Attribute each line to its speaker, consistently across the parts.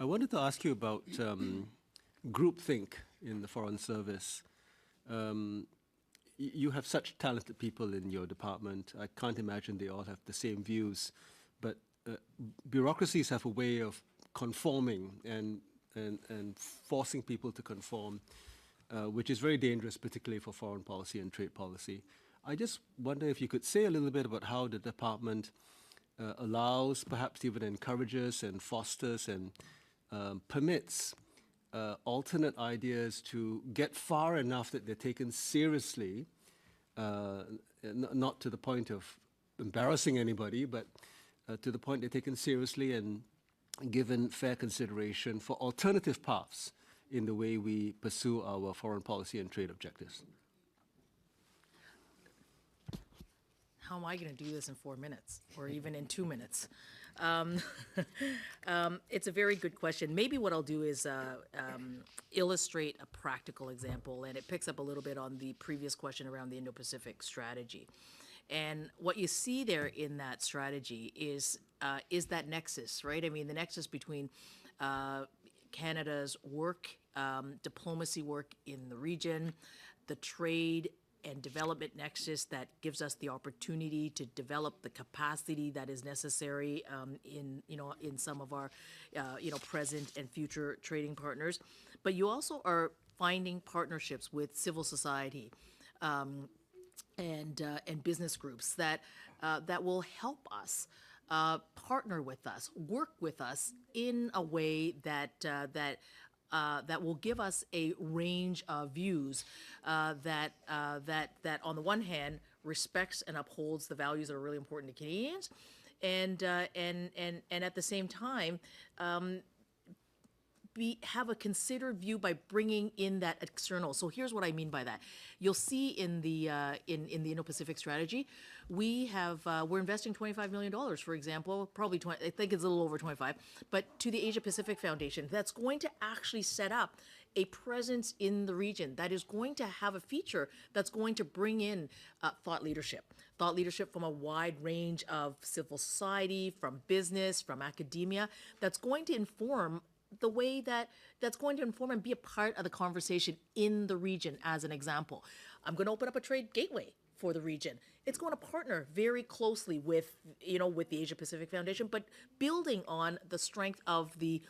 Speaker 1: I wanted to ask you about groupthink in the Foreign Service. You have such talented people in your department. I can't imagine they all have the same views, but bureaucracies have a way of conforming and forcing people to conform, which is very dangerous, particularly for foreign policy and trade policy. I just wonder if you could say a little bit about how the department allows, perhaps even encourages and fosters and permits alternate ideas to get far enough that they're taken seriously, not to the point of embarrassing anybody, but to the point they're taken seriously and given fair consideration for alternative paths in the way we pursue our foreign policy and trade objectives.
Speaker 2: How am I going to do this in 4 minutes or even in 2 minutes? It's a very good question. Maybe what I'll do is illustrate a practical example, and it picks up a little bit on the previous question around the Indo-Pacific strategy. And what you see there in that strategy is that nexus, right? I mean, the nexus between Canada's work, diplomacy work in the region, the trade and development nexus that gives us the opportunity to develop the capacity that is necessary in some of our present and future trading partners. But you also are finding partnerships with civil society and business groups that will help us partner with us, work with us in a way that will give us a range of views that on the one hand respects and upholds the values that are really important to Canadians, and at the same time have a considered view by bringing in that external. So here's what I mean by that. You'll see in the Indo-Pacific strategy, we're investing $25 million, for example, probably 20, I think it's a little over 25, but to the Asia Pacific Foundation, that's going to actually set up a presence in the region that is going to have a feature that's going to bring in thought leadership from a wide range of civil society, from business, from academia, that's going to inform the way that's going to inform and be a part of the conversation in the region. As an example, I'm going to open up a trade gateway for the region. It's going to partner very closely with the Asia Pacific Foundation, but building on the strength of the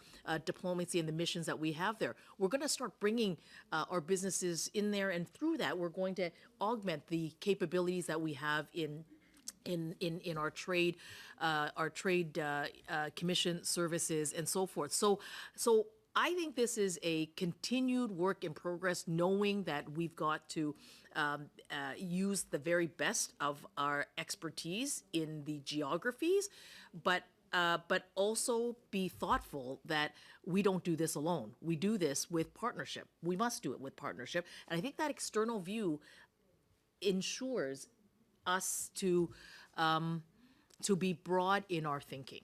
Speaker 2: diplomacy and the missions that we have there. We're going to start bringing our businesses in there, and through that, we're going to augment the capabilities that we have in our trade commission services and so forth. So I think this is a continued work in progress, knowing that we've got to use the very best of our expertise in the geographies, but also be thoughtful that we don't do this alone. We do this with partnership. We must do it with partnership. And I think that external view ensures us to be broad in our thinking.